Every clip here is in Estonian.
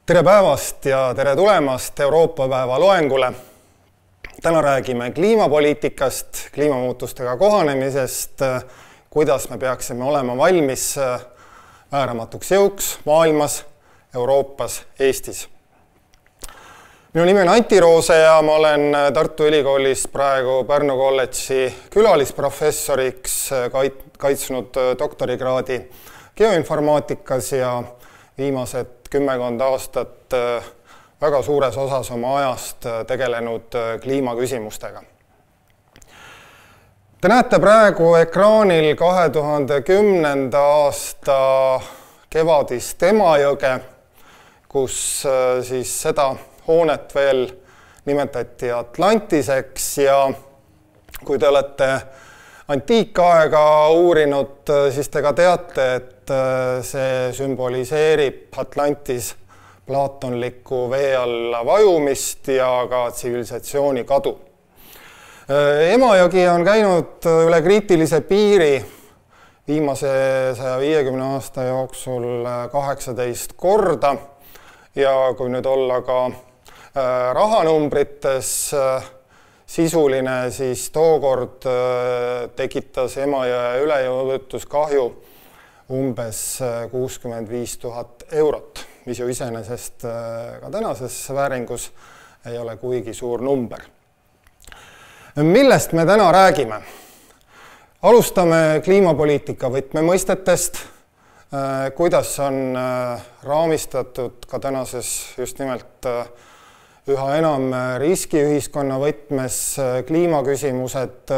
Tere päevast ja tere tulemast Euroopa päeva loengule. Täna räägime kliimapoliitikast, kliimamuutustega kohanemisest, kuidas me peaksime olema valmis määramatuks jõuks maailmas, Euroopas, Eestis. Minu nimi on Antti Roose ja ma olen Tartu Ülikoolis praegu Pärnu kolledži külalisprofessoriks kaitsnud doktorikraadi geoinformaatikas ja viimased 10 aastat väga suures osas oma ajast tegelenud kliimaküsimustega. Te näete praegu ekraanil 2010. aasta kevadist Emajõge, kus siis seda hoonet veel nimetati Atlantiseks ja kui te olete antiikaega uurinud, siis te ka teate, et see sümboliseerib Atlantis plaatonlikku vee alla vajumist ja ka tsivilisatsiooni kadu. Emajõgi on käinud üle kriitilise piiri viimase 150 aasta jooksul 18 korda ja kui nüüd olla ka rahanumbrites sisuline, siis tookord tekitas Emajõe üleujutuskahju umbes 65 000 eurot, mis ju iseenesest ka tänases vääringus ei ole kuigi suur number. Millest me täna räägime? Alustame kliimapoliitika võtmemõistetest, kuidas on raamistatud ka tänases just nimelt üha enam riskiühiskonna võtmes kliimaküsimused,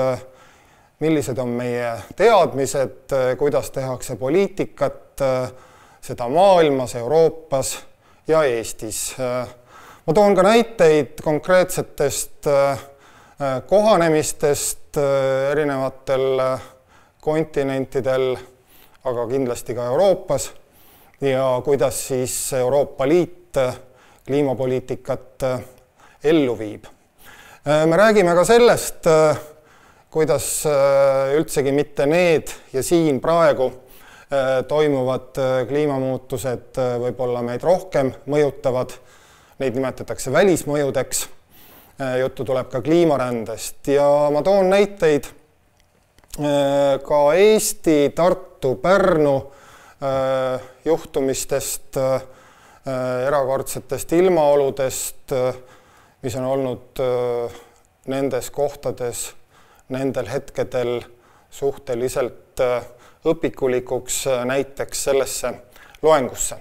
millised on meie teadmised, kuidas tehakse poliitikat, seda maailmas, Euroopas ja Eestis. Ma toon ka näiteid konkreetsetest kohanemistest erinevatel kontinentidel, aga kindlasti ka Euroopas ja kuidas siis Euroopa Liit kliimapoliitikat ellu viib. Me räägime ka sellest, kuidas üldsegi mitte need ja siin praegu toimuvad kliimamuutused võib-olla meid rohkem mõjutavad. Neid nimetatakse välismõjudeks. Juttu tuleb ka kliimarändest ja ma toon näiteid ka Eesti, Tartu, Pärnu juhtumistest, erakordsetest ilmaoludest, mis on olnud nendes kohtades nendel hetkedel suhteliselt õpikulikuks näiteks sellesse loengusse.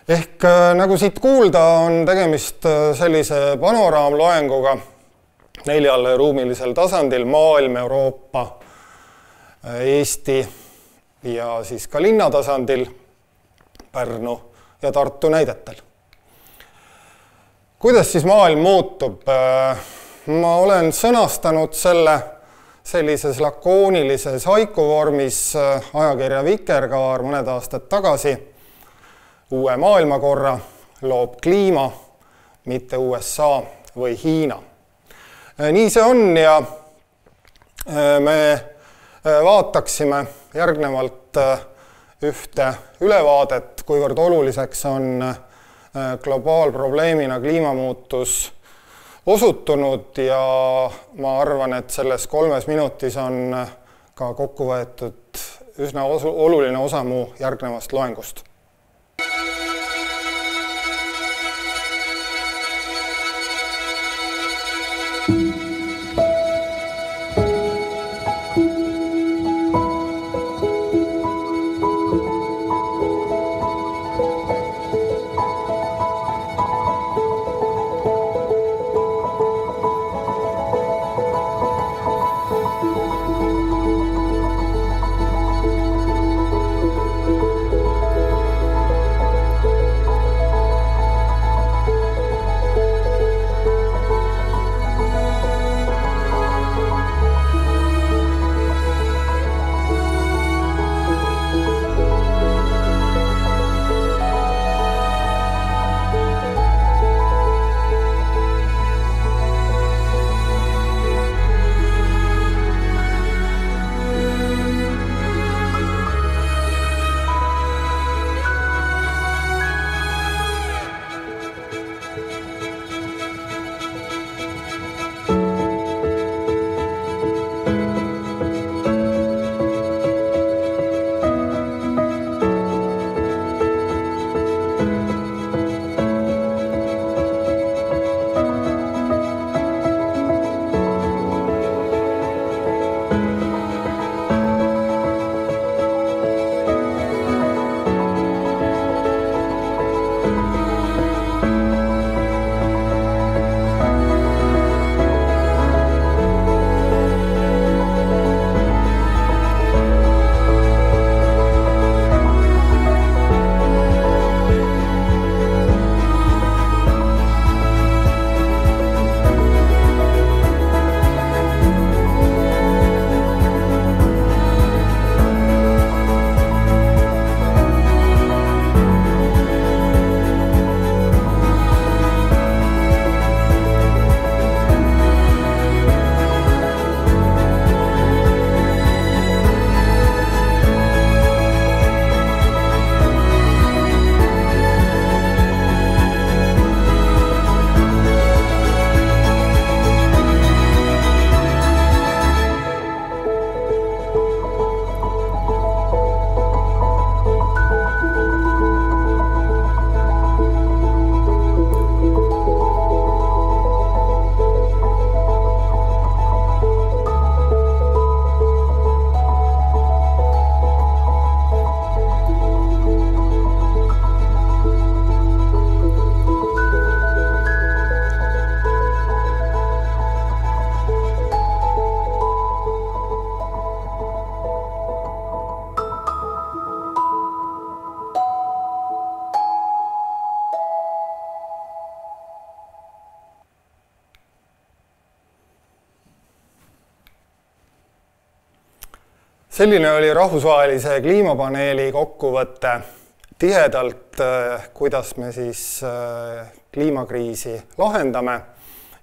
Ehk nagu siit kuulda, on tegemist sellise panoraamloenguga 4 ruumilisel tasandil, maailm, Euroopa, Eesti ja siis ka linnatasandil, Pärnu ja Tartu näidetel. Kuidas siis maailm muutub? Ma olen sõnastanud selle sellises lakoonilises haikuvormis ajakirja Vikerkaar mõned aastad tagasi. Uue maailmakorra loob kliima, mitte USA või Hiina. Nii see on ja me vaataksime järgnevalt ühte ülevaadet, kuivõrd oluliseks on globaalprobleemina kliimamuutus osutunud ja ma arvan, et selles 3 minutis on ka kokku võetud üsna oluline osa mu järgnevast loengust. Selline oli rahvusvahelise kliimapaneeli kokkuvõte tihedalt, kuidas me siis kliimakriisi lahendame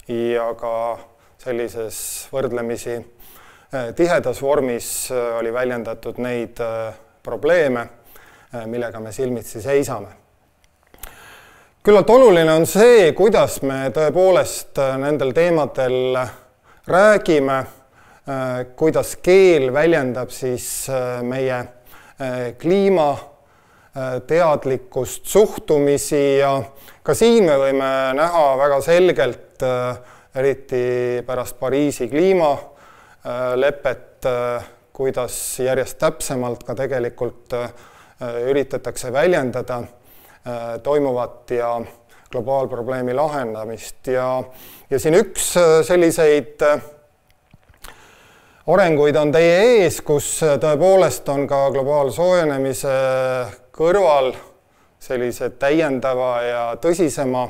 ja ka sellises võrdlemisi tihedas vormis oli väljendatud neid probleeme, millega me silmitsi seisame. Küllalt oluline on see, kuidas me tõepoolest nendel teemadel räägime, kuidas keel väljendab siis meie kliimateadlikkust, suhtumisi ja ka siin me võime näha väga selgelt, eriti pärast Pariisi kliimalepet, kuidas järjest täpsemalt ka tegelikult üritatakse väljendada toimuvat ja globaalprobleemi lahendamist. Ja siin üks selliseid arenguid on teie ees, kus tõepoolest on ka globaalsoojenemise kõrval sellise täiendava ja tõsisema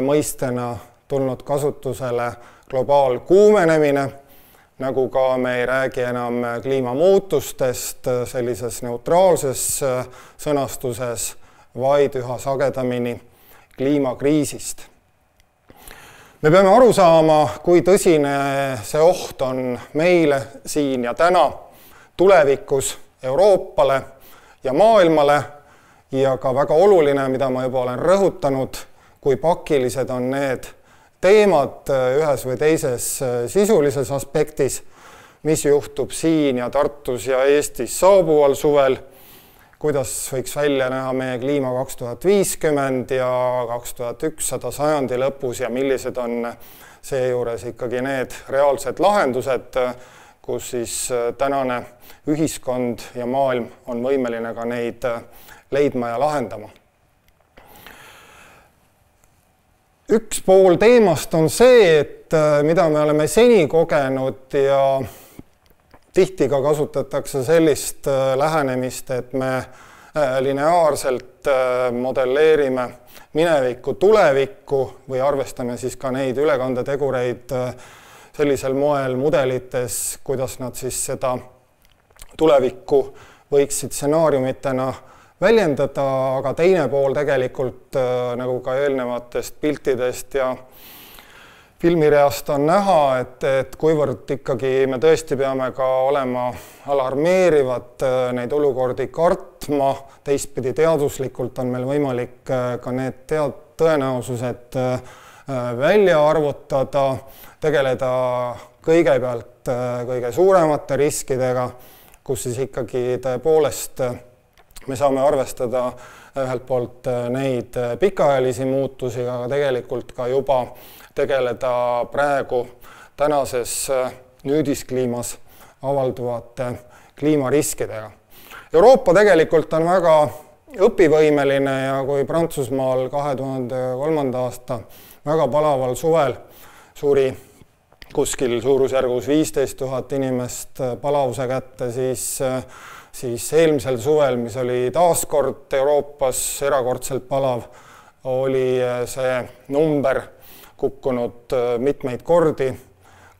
mõistena tulnud kasutusele globaalkuumenemine, nagu ka me ei räägi enam kliimamuutustest sellises neutraalses sõnastuses, vaid üha sagedamini kliimakriisist. Me peame aru saama, kui tõsine see oht on meile siin ja täna, tulevikus Euroopale ja maailmale ja ka väga oluline, mida ma juba olen rõhutanud, kui pakilised on need teemad ühes või teises sisulises aspektis, mis juhtub siin ja Tartus ja Eestis saabuval suvel, kuidas võiks välja näha meie kliima 2050 ja 2100 sajandi lõpus ja millised on seejuures ikkagi need reaalsed lahendused, kus siis tänane ühiskond ja maailm on võimeline ka neid leidma ja lahendama. Üks pool teemast on see, et mida me oleme seni kogenud ja tihti ka kasutatakse sellist lähenemist, et me lineaarselt modelleerime minevikku tulevikku või arvestame siis ka neid ülekandetegureid sellisel moel mudelites, kuidas nad siis seda tulevikku võiksid stsenaariumitena väljendada, aga teine pool tegelikult, nagu ka eelnevatest piltidest ja filmireast on näha, et kuivõrd ikkagi me tõesti peame ka olema alarmeerivad neid olukordi kartma, teistpidi teaduslikult on meil võimalik ka need tõenäosused välja arvutada, tegeleda kõigepealt kõige suuremate riskidega, kus siis ikkagi tõepoolest me saame arvestada ühelt poolt neid pikaajalisi muutusi, aga tegelikult ka juba tegeleda praegu tänases nüüdiskliimas avalduvate kliimariskidega. Euroopa tegelikult on väga õpivõimeline ja kui Prantsusmaal 2003. aasta väga palaval suvel suri kuskil suurusjärgus 15 000 inimest palavuse kätte, siis eelmisel suvel, mis oli taaskord Euroopas erakordselt palav, oli see number kukkunud mitmeid kordi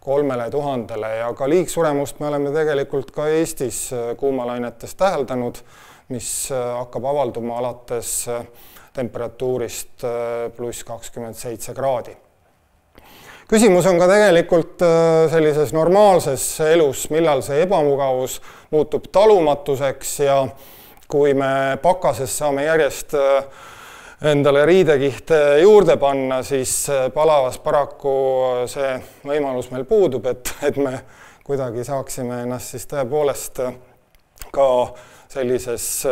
3000 ja ka liigsuremust me oleme tegelikult ka Eestis kuumalainetest täheldanud, mis hakkab avalduma alates temperatuurist +27 kraadi. Küsimus on ka tegelikult sellises normaalses elus, millal see ebamugavus muutub talumatuseks ja kui me pakases saame järjest endale riidekihte juurde panna, siis palavas paraku see võimalus meil puudub, et me kuidagi saaksime ennast siis tõepoolest ka sellises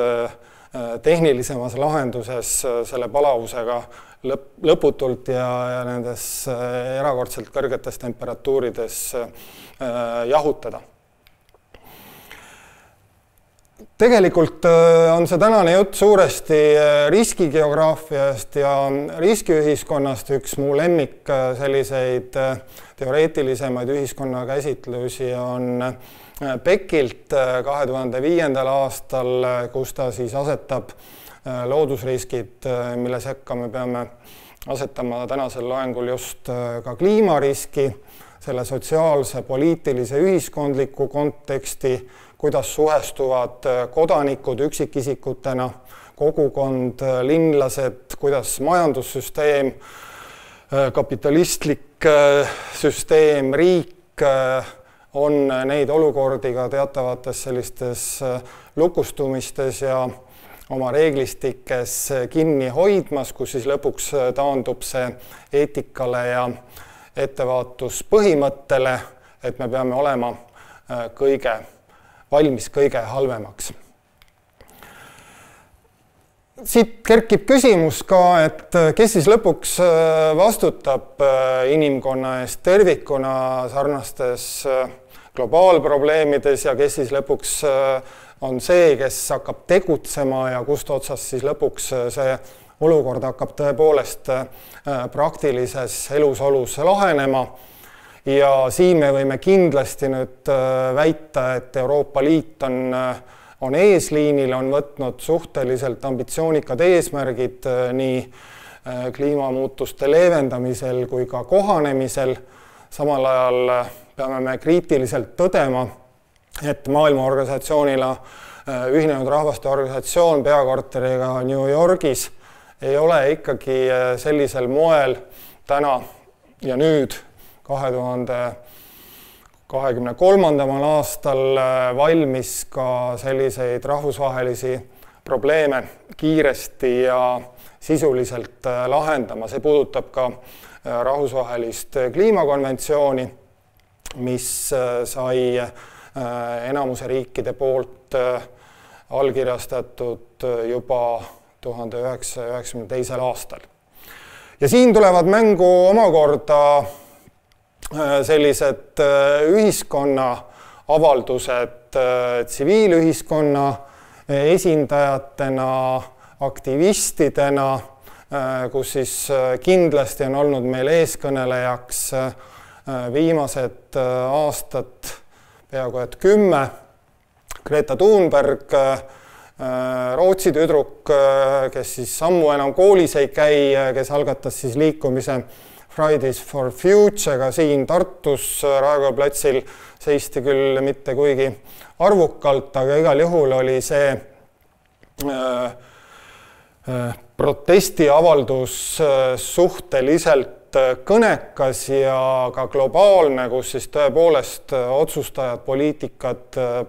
tehnilisemas lahenduses selle palavusega lõputult ja nendes erakordselt kõrgetes temperatuurides jahutada. Tegelikult on see tänane jutt suuresti riskigeograafiast ja riskiühiskonnast. Üks mu lemmik selliseid teoreetilisemaid ühiskonnakäsitlusi on Beckilt 2005. aastal, kus ta siis asetab loodusriskid, mille sekka me peame asetama tänasel loengul just ka kliimariski, selle sotsiaalse, poliitilise, ühiskondliku konteksti, kuidas suhestuvad kodanikud üksikisikutena, kogukond, linlased, kuidas majandussüsteem, kapitalistlik süsteem, riik on neid olukordi ka teatavates sellistes lukustumistes ja oma reeglistikes kinni hoidmas, kus siis lõpuks taandub see eetikale ja ettevaatuspõhimõttele, et me peame olema valmis kõige halvemaks. Siit kerkib küsimus ka, et kes siis lõpuks vastutab inimkonna eest tervikuna sarnastes globaalprobleemides ja kes siis lõpuks on see, kes hakkab tegutsema ja kust otsast siis lõpuks see olukord hakkab tõepoolest praktilises elusolus lahenema. Ja siin me võime kindlasti nüüd väita, et Euroopa Liit on eesliinil, on võtnud suhteliselt ambitsioonikad eesmärgid nii kliimamuutuste leevendamisel kui ka kohanemisel. Samal ajal peame me kriitiliselt tõdema, et maailmaorganisatsioonile Ühinenud Rahvaste Organisatsioon peakorteriga New Yorgis ei ole ikkagi sellisel moel täna ja nüüd 2023. aastal valmis ka selliseid rahvusvahelisi probleeme kiiresti ja sisuliselt lahendama. See puudutab ka rahvusvahelist kliimakonventsiooni, mis sai enamuse riikide poolt allkirjastatud juba 1992. aastal. Ja siin tulevad mängu omakorda sellised ühiskonna avaldused tsiviilühiskonna esindajatena, aktivistidena, kus siis kindlasti on olnud meil eeskõnelejaks viimased aastad, peaaegu et 10, Greta Thunberg, Rootsi tüdruk, kes siis ammu enam koolis ei käi, kes algatas siis liikumise Fridays for Future'ga siin Tartus Raekoja platsil, seisti küll mitte kuigi arvukalt, aga igal juhul oli see protestiavaldus suhteliselt kõnekas ja ka globaalne, kus siis tõepoolest otsustajad,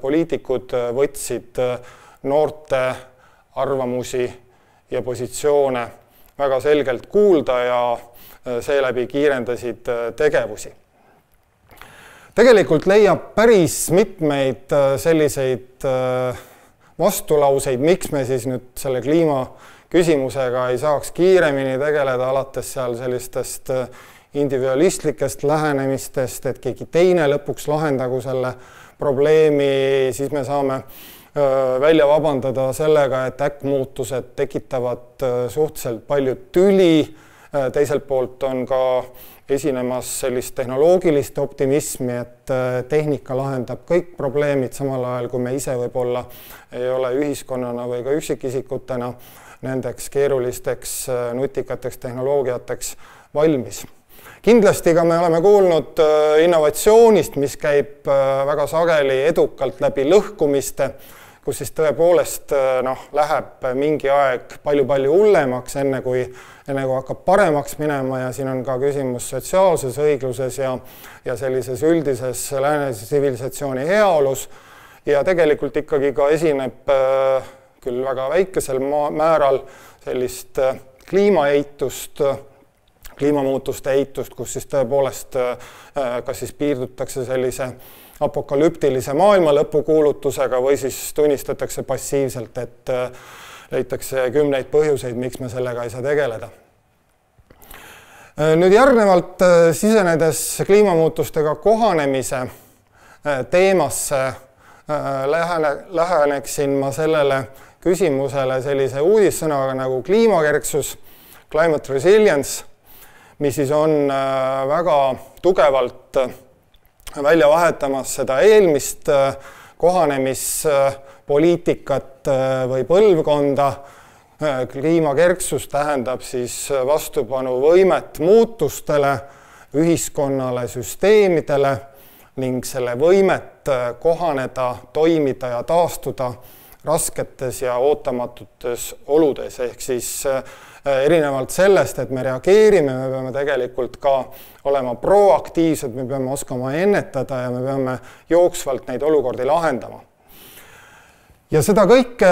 poliitikud võtsid noorte arvamusi ja positsioone väga selgelt kuulda ja seeläbi kiirendasid tegevusi. Tegelikult leiab päris mitmeid selliseid vastulauseid, miks me siis nüüd selle kliima küsimusega ei saaks kiiremini tegeleda, alates seal sellistest individualistlikest lähenemistest, et keegi teine lõpuks lahendagu selle probleemi, siis me saame välja vabandada sellega, et äkkmuutused tekitavad suhteliselt palju tüli. Teiselt poolt on ka esinemas sellist tehnoloogilist optimismi, et tehnika lahendab kõik probleemid, samal ajal kui me ise võib-olla ei ole ühiskonnana või ka üksikisikutena nendeks keerulisteks nutikateks tehnoloogiateks valmis. Kindlasti ka me oleme kuulnud innovatsioonist, mis käib väga sageli edukalt läbi lõhkumiste, kus siis tõepoolest läheb mingi aeg palju hullemaks, enne kui hakkab paremaks minema ja siin on ka küsimus sotsiaalses õigluses ja sellises üldises lääne tsivilisatsiooni heaolus ja tegelikult ikkagi ka esineb küll väga väikesel määral sellist kliimaeitust, kliimamuutuste eitust, kus siis tõepoolest kas siis piirdutakse sellise apokalüptilise maailmalõpu kuulutusega või siis tunnistatakse passiivselt, et leitakse kümneid põhjuseid, miks me sellega ei saa tegeleda. Nüüd järgnevalt sisenedes kliimamuutustega kohanemise teemasse läheneksin ma sellele küsimusele sellise uudissõnaga nagu kliimakerksus, climate resilience, mis siis on väga tugevalt välja vahetamas seda eelmist kohanemispoliitikat või põlvkonda. Kliimakerksus tähendab siis vastupanuvõimet muutustele, ühiskonnale, süsteemidele, ning selle võimet kohaneda, toimida ja taastuda rasketes ja ootamatutes oludes, ehk siis erinevalt sellest, et me reageerime, me peame tegelikult ka olema proaktiivsed, me peame oskama ennetada ja me peame jooksvalt neid olukordi lahendama. Ja seda kõike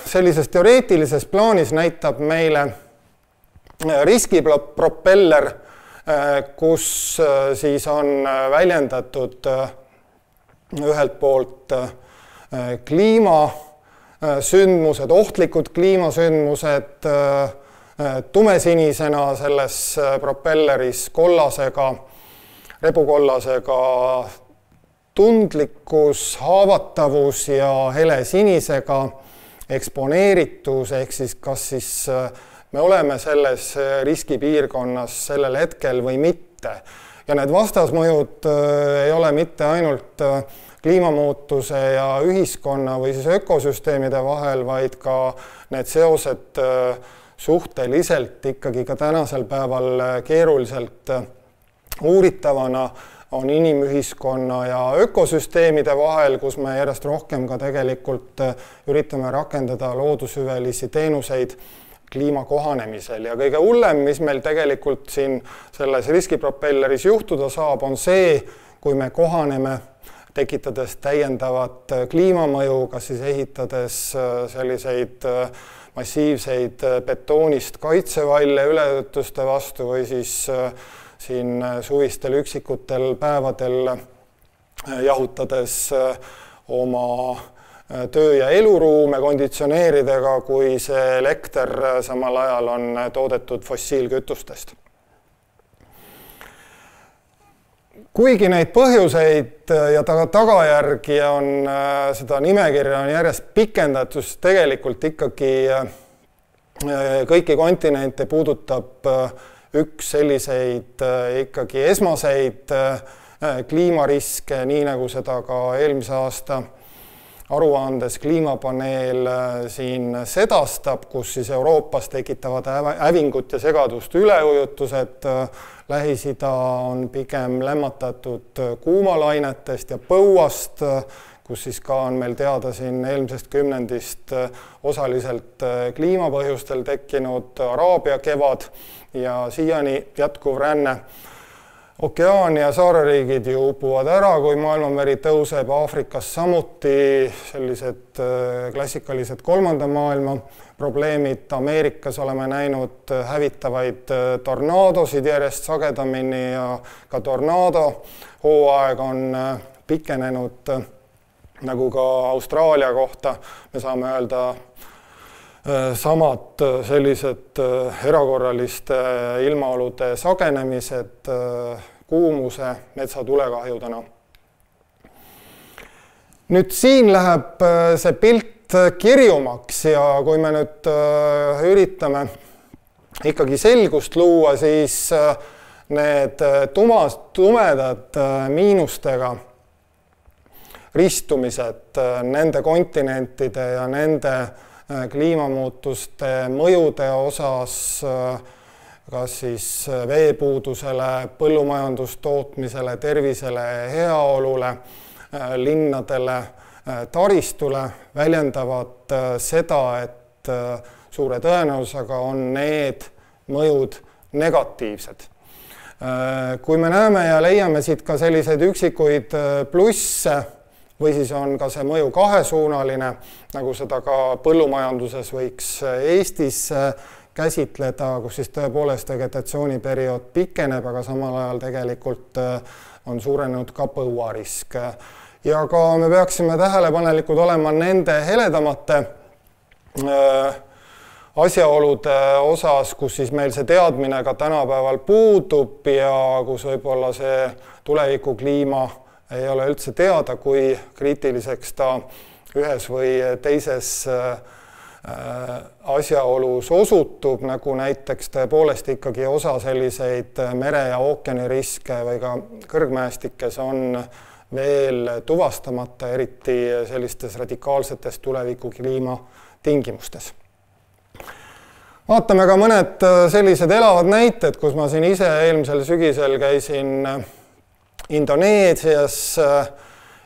sellises teoreetilises plaanis näitab meile riskipropeller, kus siis on väljendatud ühelt poolt kliimasündmused, ohtlikud kliimasündmused tumesinisena selles propelleris, kollasega, rebukollasega tundlikkus, haavatavus ja helesinisega eksponeeritus, ehk siis kas siis me oleme selles riskipiirkonnas sellel hetkel või mitte. Ja need vastasmõjud ei ole mitte ainult kliimamuutuse ja ühiskonna või siis ökosüsteemide vahel, vaid ka need seosed suhteliselt ikkagi ka tänasel päeval keeruliselt uuritavana on inimühiskonna ja ökosüsteemide vahel, kus me järjest rohkem ka tegelikult üritame rakendada loodushüvelisi teenuseid kliima kohanemisel. Ja kõige hullem, mis meil tegelikult siin selles riskipropelleris juhtuda saab, on see, kui me kohaneme, tekitades täiendavat kliimamõju, kas siis ehitades selliseid massiivseid betoonist kaitsevalle üleujutuste vastu või siis siin suvistel üksikutel päevadel jahutades oma töö- ja eluruume konditsioneeridega, kui see elekter samal ajal on toodetud fossiilkütustest. Kuigi neid põhjuseid ja tagajärgi on, seda nimekirja on järjest pikendatud, siis tegelikult ikkagi kõiki kontinente puudutab üks selliseid ikkagi esmaseid kliimariske, nii nagu seda ka eelmise aasta aruandes kliimapaneel siin sedastab, kus siis Euroopas tekitavad hävingut ja segadust üleujutused. Lähis-Ida on pigem lämmatatud kuumalainetest ja põuast, kus siis ka on meil teada siin eelmisest kümnendist osaliselt kliimapõhjustel tekkinud Araabia kevad ja siiani jätkuv ränne. Okeaan ja saareriigid ju upuvad ära, kui maailmameri tõuseb, Aafrikas samuti sellised klassikalised kolmanda maailma probleemid. Ameerikas oleme näinud hävitavaid tornaadosid järjest sagedamini ja ka tornaado hooaeg on pikenenud, nagu ka Austraalia kohta me saame öelda samad sellised erakorraliste ilmaolude sagenemised, kuumuse, metsatulekahjudena. Nüüd siin läheb see pilt kirjumaks ja kui me nüüd üritame ikkagi selgust luua, siis need tumedad miinustega ristumised nende kontinentide ja nende kliimamuutuste mõjude osas, kas siis veepuudusele, põllumajandustootmisele, tervisele, heaolule, linnadele, taristule, väljendavad seda, et suure tõenäosusega on need mõjud negatiivsed. Kui me näeme ja leiame siit ka selliseid üksikuid plusse, või siis on ka see mõju kahesuunaline, nagu seda ka põllumajanduses võiks Eestis käsitleda, kus siis tõepoolest vegetatsiooniperiood pikeneb, aga samal ajal tegelikult on suurenenud ka põuarisk. Ja ka me peaksime tähelepanelikud olema nende heledamate asjaolude osas, kus siis meil see teadmine ka tänapäeval puudub ja kus võib-olla see tulevikukliima ei ole üldse teada, kui kriitiliseks ta ühes või teises asjaolus osutub, nagu näiteks tõepoolest ikkagi osa selliseid mere- ja ookeaniriske või ka kõrgmäestikes on veel tuvastamata, eriti sellistes radikaalsetes tulevikukliima tingimustes. Vaatame ka mõned sellised elavad näited, kus ma siin ise eelmisel sügisel käisin Indoneesias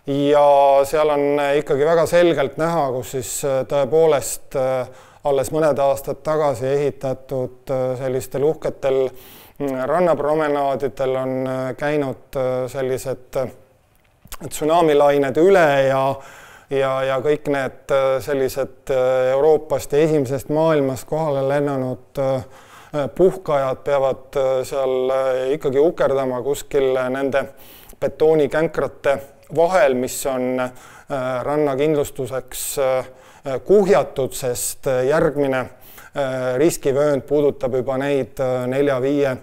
ja seal on ikkagi väga selgelt näha, kus siis tõepoolest alles mõned aastad tagasi ehitatud sellistel uhketel rannapromenaadidel on käinud sellised tsunamilained üle ja kõik need sellised Euroopast ja esimesest maailmast kohale lennanud puhkajad peavad seal ikkagi ukerdama kuskil nende betoonikänkrat vahel, mis on rannakindlustuseks kuhjatud, sest järgmine riskivöönd puudutab juba neid 4-5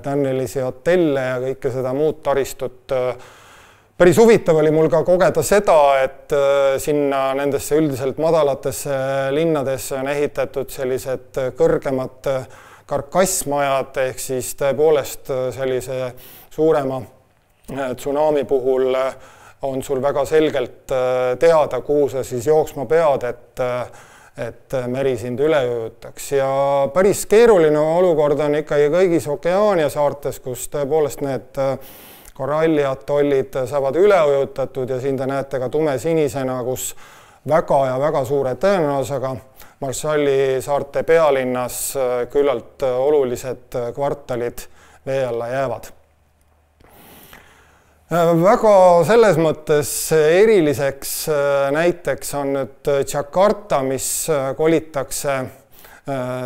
tonnelisi hotelle ja kõike seda muud taristut. Päris huvitav oli mul ka kogeda seda, et sinna nendesse üldiselt madalatesse linnadesse on ehitatud sellised kõrgemad karkassmajad, ehk siis tõepoolest sellise suurema tsunami puhul on sul väga selgelt teada, kuhu sa siis jooksma pead, et meri sind üle ujutaks. Ja päris keeruline olukord on ikkagi kõigis Okeaania saartes, kus tõepoolest need koralliatollid saavad üle ujutatud ja siin te näete ka tumesinisena, kus väga suure tõenäosusega Marshalli saarte pealinnas küllalt olulised kvartalid vee alla jäävad. Väga selles mõttes eriliseks näiteks on nüüd Jakarta, mis kolitakse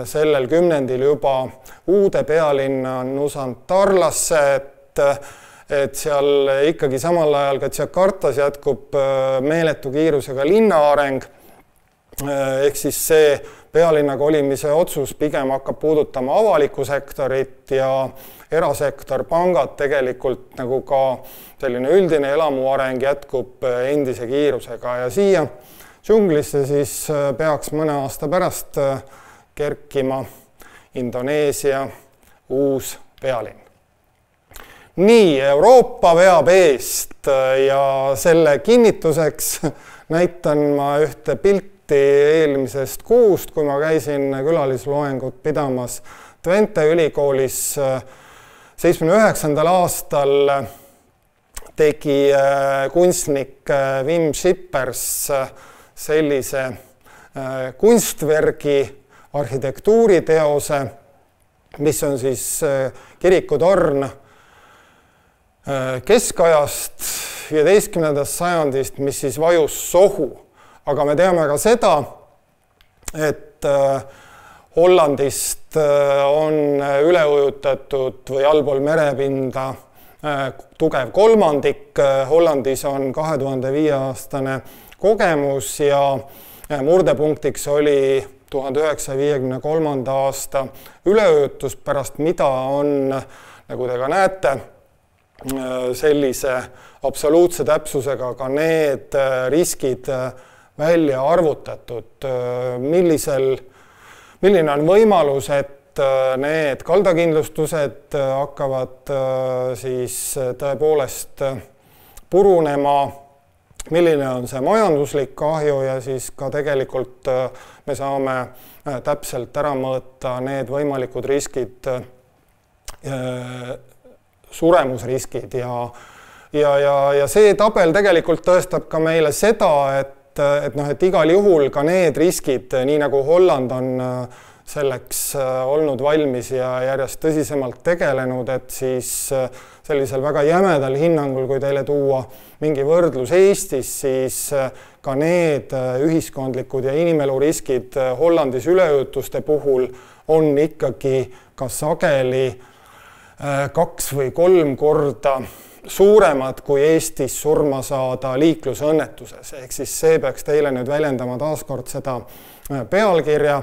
sellel kümnendil juba uude pealinna Nusantarlasse, et seal ikkagi samal ajal ka Jakartas jätkub meeletu kiirusega linnaareng, ehk siis see pealinna kolimise otsus pigem hakkab puudutama avalikku sektorit ja erasektor, pangad tegelikult nagu ka selline üldine elamuareng jätkub endise kiirusega ja siia džunglisse siis peaks mõne aasta pärast kerkima Indoneesia uus pealinn. Nii, Euroopa veab eest ja selle kinnituseks näitan ma ühte pilti eelmisest kuust, kui ma käisin külalisloengut pidamas Twente ülikoolis 79. aastal tegi kunstnik Wim Schippers sellise kunstvergi arhitektuuriteose, mis on siis kirikutorn keskajast 15. sajandist, mis siis vajus sohu. Aga me teame ka seda, et Hollandist on üle ujutatud või allpool merepinda tugev kolmandik. Hollandis on 2005. aastane kogemus ja murdepunktiks oli 1953. aasta üleujutus, pärast mida on, nagu te ka näete, sellise absoluutse täpsusega ka need riskid välja arvutatud, milline on võimalus, et need kaldakindlustused hakkavad siis tõepoolest purunema, milline on see majanduslik kahju ja siis ka tegelikult me saame täpselt ära mõõta need võimalikud riskid, suremusriskid ja see tabel tegelikult tõestab ka meile seda, et igal juhul ka need riskid, nii nagu Holland on selleks olnud valmis ja järjest tõsisemalt tegelenud, et siis sellisel väga jämedal hinnangul, kui teile tuua mingi võrdlus Eestis, siis ka need ühiskondlikud ja inimelu riskid Hollandis üleujutuste puhul on ikkagi ka sageli 2 või 3 korda suuremad kui Eestis surma saada liiklusõnnetuses. Ehk siis see peaks teile nüüd väljendama taaskord seda pealkirja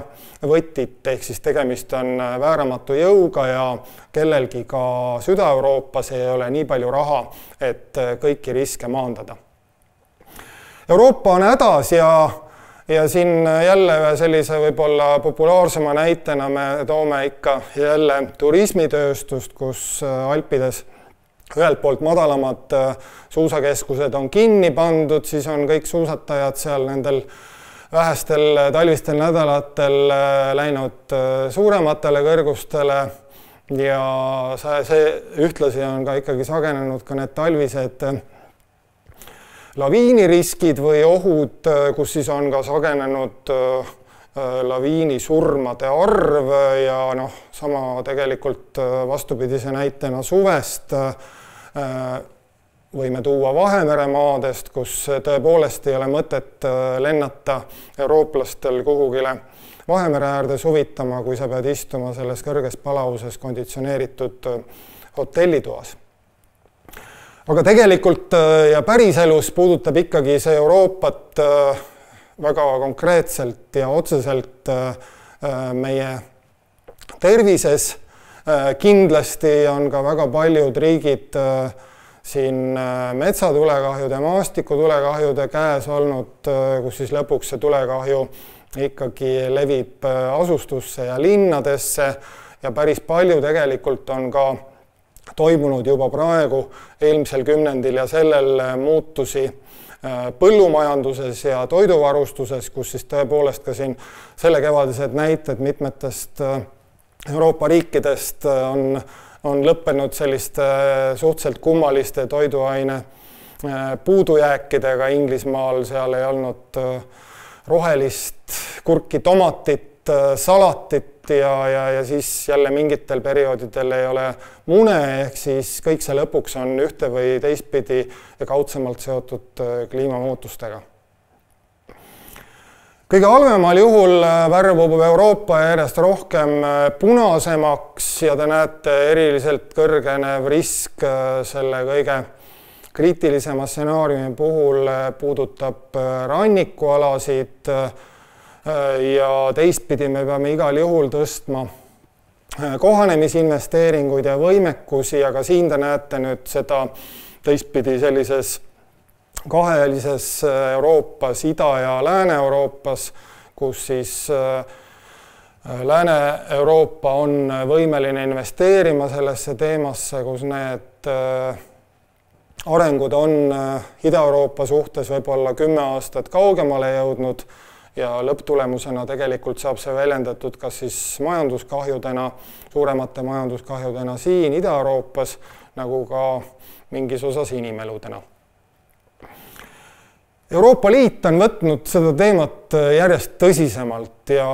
võtit, ehk siis tegemist on vääramatu jõuga ja kellelgi ka Süda-Euroopas ei ole nii palju raha, et kõiki riske maandada. Euroopa on hädas ja siin jälle ühe sellise võib-olla populaarsema näitena me toome ikka jälle turismitööstust, kus Alpides ühelt poolt madalamad suusakeskused on kinni pandud, siis on kõik suusatajad seal nendel vähestel talvistel nädalatel läinud suurematele kõrgustele ja see ühtlasi on ka ikkagi sagenenud ka need talvised laviiniriskid või ohud, kus siis on ka sagenenud laviinisurmade arv ja sama tegelikult vastupidise näitena suvest võime tuua Vahemere maadest, kus tõepoolest ei ole mõtet lennata eurooplastel kuhugile Vahemere äärde suvitama, kui sa pead istuma selles kõrges palavuses konditsioneeritud hotellitoas. Aga tegelikult ja päriselus puudutab ikkagi see Euroopat väga konkreetselt ja otseselt meie tervises. Kindlasti on ka väga paljud riigid siin metsatulekahjude, maastikutulekahjude käes olnud, kus siis lõpuks see tulekahju ikkagi levib asustusse ja linnadesse ja päris palju tegelikult on ka toimunud juba praegu eelmisel kümnendil ja sellel muutusi põllumajanduses ja toiduvarustuses, kus siis tõepoolest ka siin sellekevadised näited mitmetest Euroopa riikidest on lõppenud selliste suhteliselt kummaliste toiduaine puudujääkidega. Inglismaal seal ei olnud rohelist kurki, tomatit, salatit ja siis jälle mingitel perioodidel ei ole mune, ehk siis kõik see lõpuks on ühte või teistpidi ja kaudsemalt seotud kliimamuutustega. Kõige halvemal juhul värvub Euroopa järjest rohkem punasemaks ja te näete eriliselt kõrgenev risk selle kõige kriitilisema stsenaariumi puhul puudutab rannikualasid ja teistpidi me peame igal juhul tõstma kohanemisinvesteeringuid ja võimekusi, aga siin te näete nüüd seda teistpidi sellises kahelises Euroopas, Ida- ja Lääne-Euroopas, kus siis Lääne-Euroopa on võimeline investeerima sellesse teemasse, kus need arengud on Ida-Euroopa suhtes võib-olla 10 aastat kaugemale jõudnud ja lõpptulemusena tegelikult saab see väljendatud kas siis majanduskahjudena, suuremate majanduskahjudena siin Ida-Euroopas, nagu ka mingis osas inimeludena. Euroopa Liit on võtnud seda teemat järjest tõsisemalt ja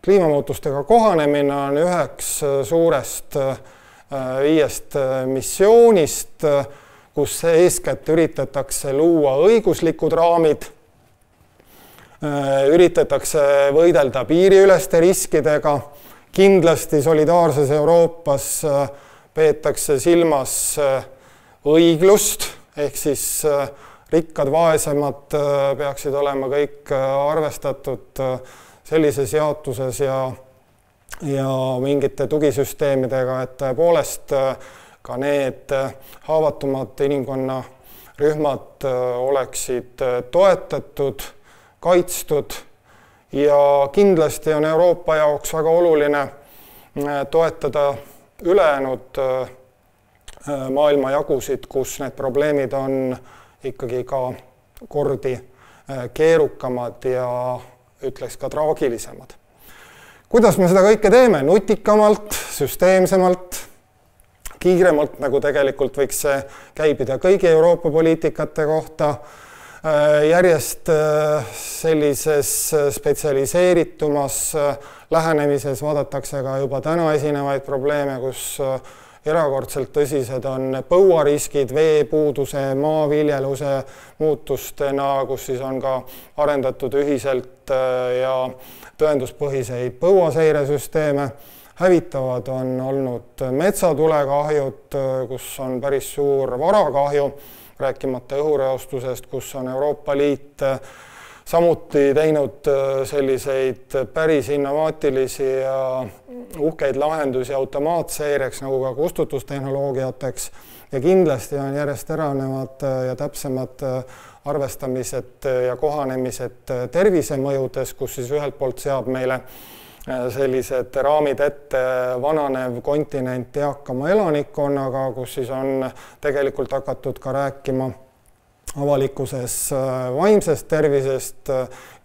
kliimamuutustega kohanemine on üheks suurest 5 missioonist, kus eeskätt üritatakse luua õiguslikud raamid, üritatakse võidelda piiriüleste riskidega, kindlasti solidaarses Euroopas peetakse silmas õiglust, ehk siis rikkad, vaesemad peaksid olema kõik arvestatud sellises jaotuses ja mingite tugisüsteemidega, et tõepoolest ka need haavatumad inimkonna rühmad oleksid toetatud, kaitstud ja kindlasti on Euroopa jaoks väga oluline toetada ülejäänud maailmajagusid, kus need probleemid on ikkagi ka kordi keerukamad ja ütleks ka traagilisemad. Kuidas me seda kõike teeme? Nutikamalt, süsteemsemalt, kiiremalt, nagu tegelikult võiks see käibida kõigi Euroopa poliitikate kohta. Järjest sellises spetsialiseeritumas lähenemises vaadatakse ka juba täna esinevaid probleeme, kus erakordselt tõsised on põuariskid, veepuuduse, maaviljeluse muutustena, kus siis on ka arendatud ühiselt ja tõenduspõhiseid põuaseiresüsteeme. Hävitavad on olnud metsatulekahjud, kus on päris suur varakahju, rääkimata õhureostusest, kus on Euroopa Liit samuti teinud selliseid päris innovaatilisi ja uhkeid lahendusi automaatseireks, nagu ka kustutustehnoloogiateks ja kindlasti on järjest eranevad ja täpsemad arvestamised ja kohanemised tervisemõjudes, kus siis ühelt poolt seab meile sellised raamid ette vananev kontinent eakama elanikkonnaga, kus siis on tegelikult hakatud ka rääkima avalikkuses vaimsest tervisest,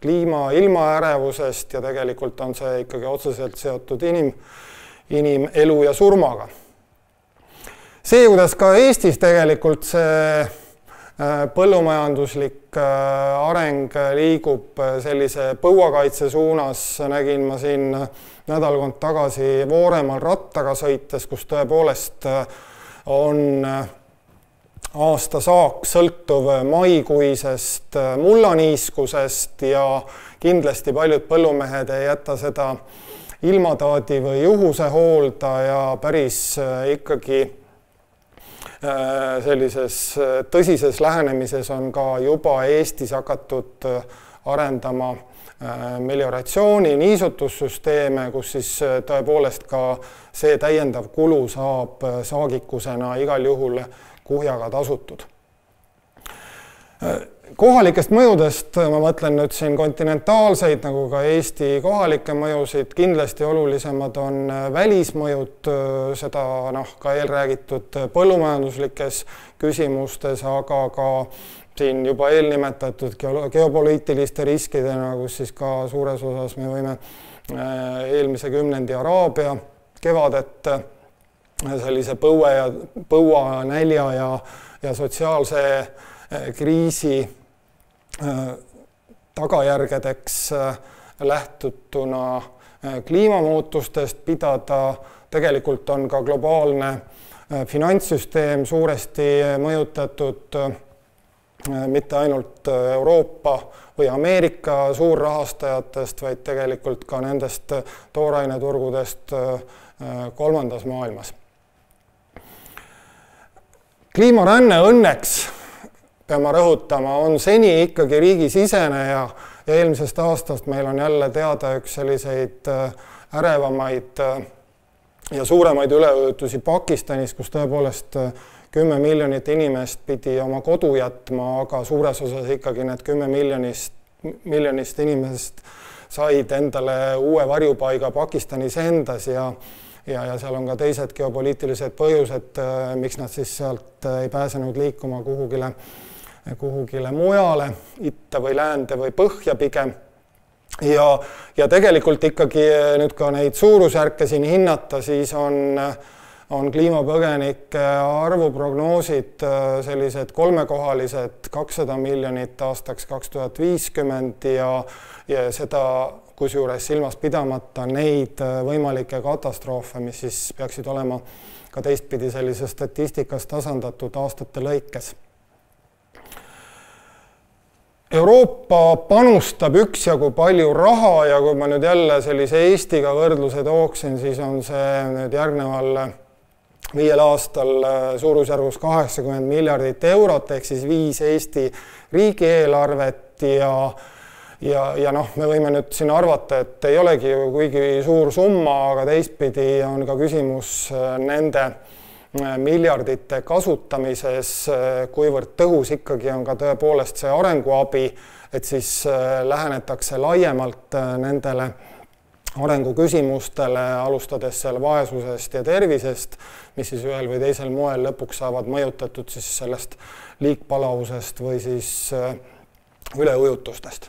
kliima, ilmaärevusest ja tegelikult on see ikkagi otseselt seotud inimelu ja surmaga. See, kuidas ka Eestis tegelikult see põllumajanduslik areng liigub sellise põuakaitse suunas, nägin ma siin nädalkond tagasi Vooremaal rattaga sõites, kus tõepoolest on aastasaak sõltuv maikuisest mullaniiskusest ja kindlasti paljud põllumehed ei jäta seda ilmataadi või juhuse hoolda ja päris ikkagi sellises tõsises lähenemises on ka juba Eestis hakatud arendama melioratsiooni niisutussüsteeme, kus siis tõepoolest ka see täiendav kulu saab saagikusena igal juhul kuhjaga tasutud. Kohalikest mõjudest, ma mõtlen nüüd siin kontinentaalseid, nagu ka Eesti kohalikke mõjusid, kindlasti olulisemad on välismõjud, seda ka eelräägitud põllumajanduslikes küsimustes, aga ka siin juba eelnimetatud geopoliitiliste riskidena, kus siis ka suures osas me võime eelmise kümnendi Araabia kevadet sellise põua, nälja ja sotsiaalse kriisi tagajärgedeks lähtutuna kliimamuutustest pidada. Tegelikult on ka globaalne finantssüsteem suuresti mõjutatud mitte ainult Euroopa või Ameerika suurrahastajatest, vaid tegelikult ka nendest tooraineturgudest kolmandas maailmas. Kliimaränne õnneks, peame rõhutama, on seni ikkagi riigisisene ja eelmisest aastast meil on jälle teada üks selliseid ärevamaid ja suuremaid üleujutusi Pakistanis, kus tõepoolest 10 miljonit inimest pidi oma kodu jätma, aga suures osas ikkagi need 10 miljonist inimesest said endale uue varjupaiga Pakistanis endas ja seal on ka teised geopoliitilised põhjused, miks nad siis sealt ei pääsenud liikuma kuhugile mujale, itta või läände või põhja pigem. Ja tegelikult ikkagi nüüd ka neid suurusjärke siin hinnata, siis on kliimapõgenike arvuprognoosid sellised kolmekohalised 200 miljonit aastaks 2050 ja seda kusjuures silmas pidamata neid võimalikke katastroofe, mis siis peaksid olema ka teistpidi sellises statistikas tasandatud aastate lõikes. Euroopa panustab üksjagu palju raha ja kui ma nüüd jälle sellise Eestiga võrdluse tooksin, siis on see nüüd järgneval 5 aastal suurusjärgus 80 miljardit eurot ehk siis 5 Eesti riigieelarvet ja me võime nüüd siin arvata, et ei olegi kuigi suur summa, aga teistpidi on ka küsimus nende miljardite kasutamises, kuivõrd tõhus ikkagi on ka tõepoolest see arenguabi, et siis lähenetakse laiemalt nendele arenguküsimustele, alustades seal vaesusest ja tervisest, mis siis ühel või teisel moel lõpuks saavad mõjutatud siis sellest liigpalavusest või siis üleujutustest.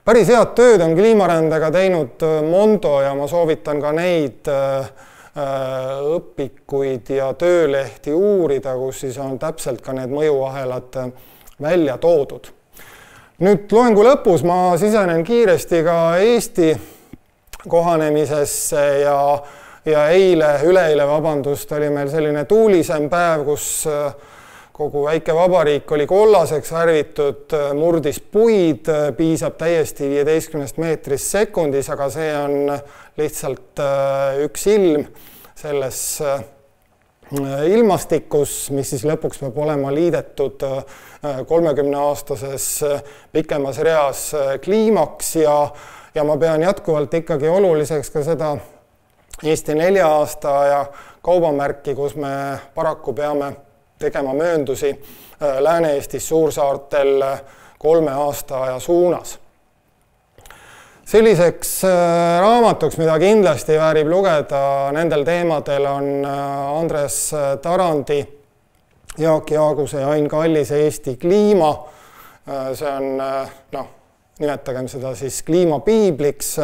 Päris head tööd on kliimarändega teinud Mondo ja ma soovitan ka neid õpikuid ja töölehti uurida, kus siis on täpselt ka need mõjuahelad välja toodud. Nüüd loengu lõpus ma sisenen kiiresti ka Eesti kohanemisesse ja üleeile, oli meil selline tuulisem päev, kus kogu väike vabariik oli kollaseks värvitud, murdis puid, piisab täiesti 15 meetrist sekundis, aga see on lihtsalt üks ilm selles ilmastikus, mis siis lõpuks peab olema liidetud 30-aastases pikemas reas kliimaks ja ma pean jätkuvalt ikkagi oluliseks ka seda Eesti 4 aasta ja kaubamärki, kus me paraku peame tegema mööndusi Lääne-Eestis suursaartel 3 aastaaja suunas. Selliseks raamatuks, mida kindlasti väärib lugeda nendel teemadel, on Andres Tarandi, Jaak Jaaguse ja Ain Kallise Eesti kliima. See on nimetagem seda siis kliimapiibliks,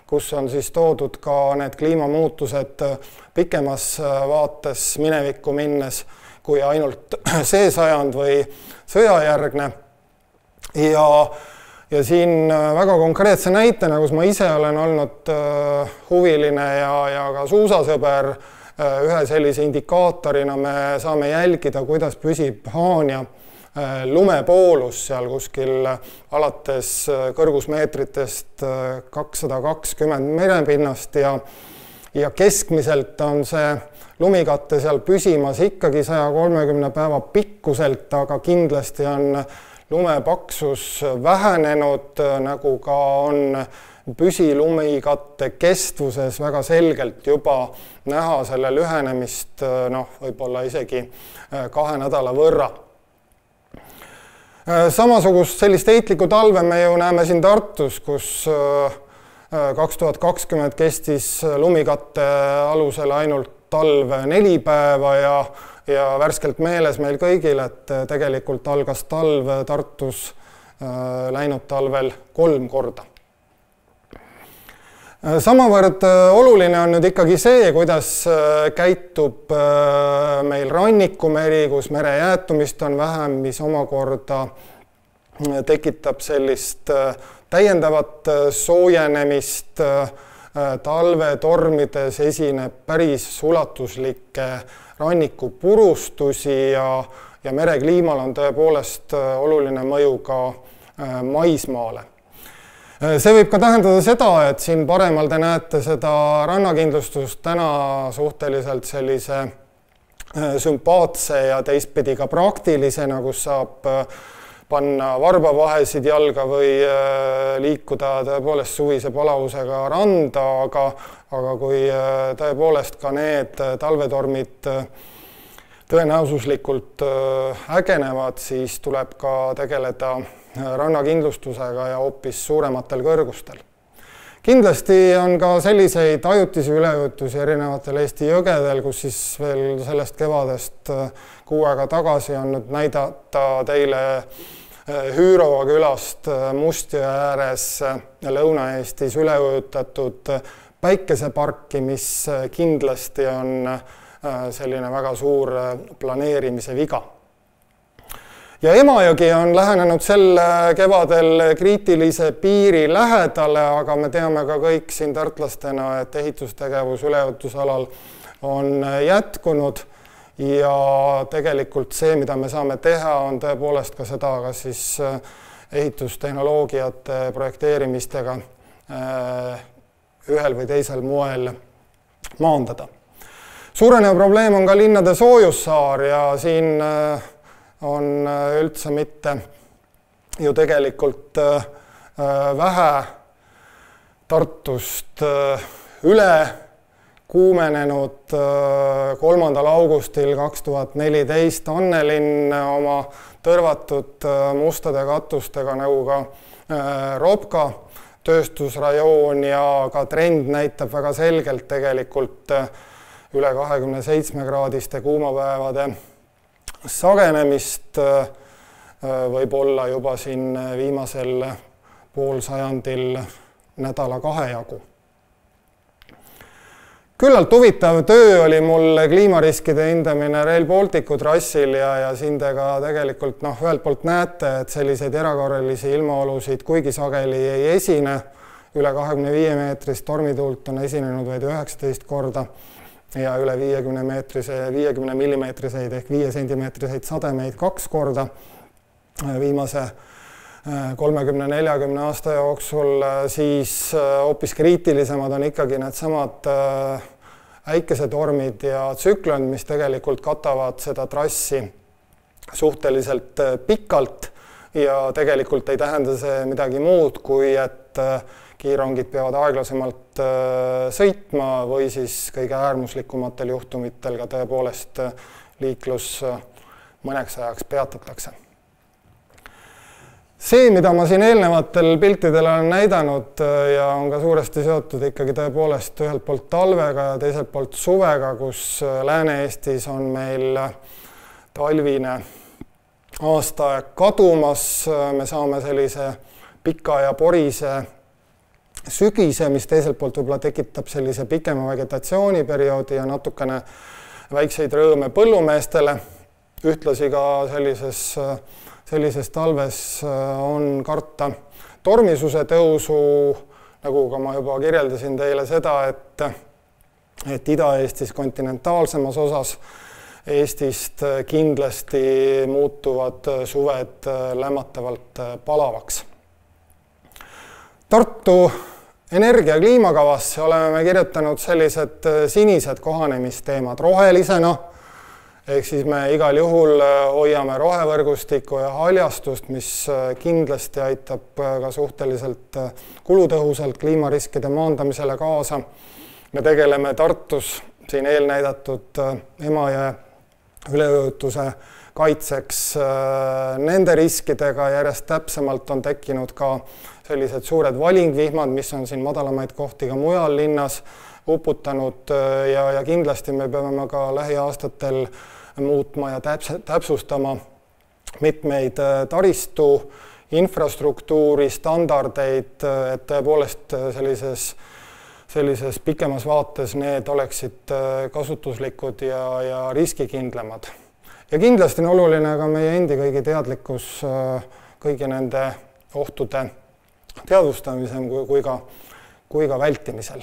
kus on siis toodud ka need kliimamuutused pikemas vaates minevikku minnes kui ainult see sajand või sõjajärgne. Ja siin väga konkreetse näitena, kus ma ise olen olnud huviline ja ka suusasõber, ühe sellise indikaatorina me saame jälgida, kuidas püsib Haanja lumepoolus seal kuskil alates kõrgusmeetritest 220 merepinnast ja keskmiselt on see lumikatte seal püsimas ikkagi 130 päeva pikkuselt, aga kindlasti on lumepaksus vähenenud, nagu ka on püsilumikatte kestvuses väga selgelt juba näha selle lühenemist, võib-olla isegi 2 nädala võrra. Samasugust sellist heitlikku talve me ju näeme siin Tartus, kus 2020 kestis lumikatte alusel ainult talv 4 päeva ja värskelt meeles meil kõigil, et tegelikult algas talv Tartus läinud talvel 3 korda. Samavõrd oluline on nüüd ikkagi see, kuidas käitub meil rannikumeri, kus mere jäätumist on vähem, mis omakorda tekitab sellist täiendavat soojenemist. Talvetormides esineb päris ulatuslikke rannikupurustusi ja merekliimal on tõepoolest oluline mõju ka maismaale. See võib ka tähendada seda, et siin paremal te näete seda rannakindlustust täna suhteliselt sellise sümpaatse ja teistpidi ka praktilisena, kus saab panna varbavahesid jalga või liikuda tõepoolest suvise palavusega randa, aga kui tõepoolest ka need talvetormid tõenäosuslikult ägenevad, siis tuleb ka tegeleda rannakindlustusega ja hoopis suurematel kõrgustel. Kindlasti on ka selliseid ajutisi üleujutusi erinevatel Eesti jõgedel, kus siis veel sellest kevadest kuu aega tagasi on nüüd näidata teile Hüürova külast Mustjõe ääres Lõuna-Eestis üleujutatud päikeseparki, mis kindlasti on selline väga suur planeerimise viga. Ja Emajõgi on lähenenud sel kevadel kriitilise piiri lähedale, aga me teame ka kõik siin tartlastena, et ehitustegevus üleujutusalal on jätkunud ja tegelikult see, mida me saame teha, on tõepoolest ka seda, kas siis ehitustehnoloogiate projekteerimistega ühel või teisel moel maandada. Suurenev probleem on ka linnade soojussaar ja siin on üldse mitte ju tegelikult vähe Tartust üle kuumenenud 3. augustil 2014 Annelinn oma tõrvatud mustade katustega nagu ka Ropka tööstusrajoon ja ka trend näitab väga selgelt tegelikult üle 27-kraadiste kuumapäevade sagenemist võib-olla juba siin viimasel poolsajandil nädala-2 jagu. Küllalt huvitav töö oli mul kliimariskide hindamine Rail Balticu trassil ja siin te ka tegelikult ühelt poolt näete, et selliseid erakorralisi ilmaolusid kuigi sageli ei esine. Üle 25 meetrist tormituult on esinenud vaid 19 korda. Ja üle 50 millimeetriseid ehk 5 sentimeetriseid sademeid 2 korda viimase 30-40 aasta jooksul, siis hoopis kriitilisemad on ikkagi need samad äikesetormid ja tsüklonid, mis tegelikult katavad seda trassi suhteliselt pikalt ja tegelikult ei tähenda see midagi muud, kui et kiirrongid peavad aeglasemalt sõitma või siis kõige äärmuslikumatel juhtumitel ka tõepoolest liiklus mõneks ajaks peatatakse. See, mida ma siin eelnevatel piltidel olen näidanud ja on ka suuresti seotud ikkagi tõepoolest ühelt poolt talvega ja teiselt poolt suvega, kus Lääne-Eestis on meil talvine aastaaeg kadumas, me saame sellise pika ja porise sügise, mis teiselt poolt võib-olla tekitab sellise pikema vegetatsiooniperioodi ja natukene väikseid rõõme põllumeestele. Ühtlasi ka sellises talves on karta tormisuse tõusu, nagu ka ma juba kirjeldasin teile seda, et Ida-Eestis kontinentaalsemas osas Eestist kindlasti muutuvad suved lämmatavalt palavaks. Tartu energia- ja kliimakavasse oleme kirjutanud sellised sinised kohanemisteemad rohelisena, ehk siis me igal juhul hoiame rohevõrgustikku ja haljastust, mis kindlasti aitab ka suhteliselt kulutõhusalt kliimariskide maandamisele kaasa. Me tegeleme Tartus siin eelnäidatud Emajõe üleujutuse kaitseks nende riskidega, järjest täpsemalt on tekkinud ka sellised suured valingvihmad, mis on siin madalamaid kohti ka mujal linnas uputanud ja kindlasti me peame ka lähiaastatel muutma ja täpsustama mitmeid taristu, infrastruktuuri, standardeid, et tõepoolest sellises pikemas vaates need oleksid kasutuslikud ja riskikindlamad. Ja kindlasti on oluline ka meie endi kõigi teadlikkus kõigi nende ohtude teadvustamisel kui ka vältimisel.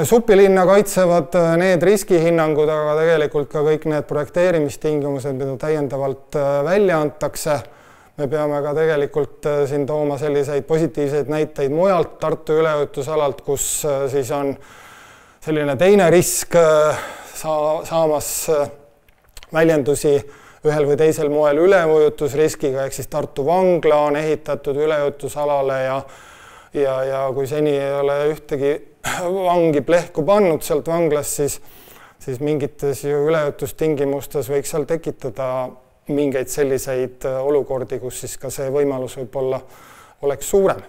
Supilinna kaitsevad need riskihinnangud, aga tegelikult ka kõik need projekteerimistingimused, mida täiendavalt välja antakse. Me peame ka tegelikult siin tooma selliseid positiivseid näiteid mujalt Tartu üleujutusalalt, kus siis on selline teine risk saamas väljendusi ühel või teisel moel üleujutusriskiga, ehk siis Tartu vangla on ehitatud üleujutusalale ja kui seni ei ole ühtegi vangi plehku pannud sealt vanglast, siis mingites üleujutustingimustes võiks seal tekitada mingeid selliseid olukordi, kus siis ka see võimalus võib-olla oleks suurem.